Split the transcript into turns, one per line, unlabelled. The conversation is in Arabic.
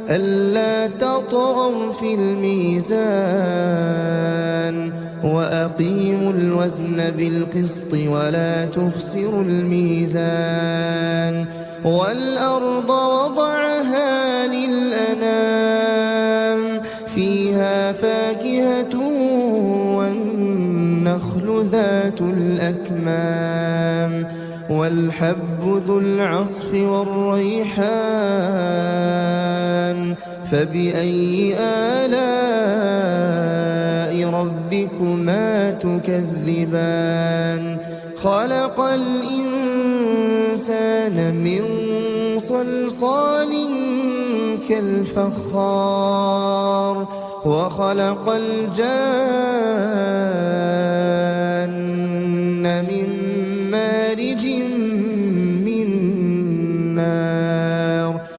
ألا تطغوا في الميزان وأقيموا الوزن بالقسط ولا تخسروا الميزان والأرض وضعها للأنام فيها فاكهة والنخل ذات الأكمام والحب ذو العصف والريحان فبأي آلاء ربكما تكذبان خلق الإنسان من صلصال كالفخار وخلق الجان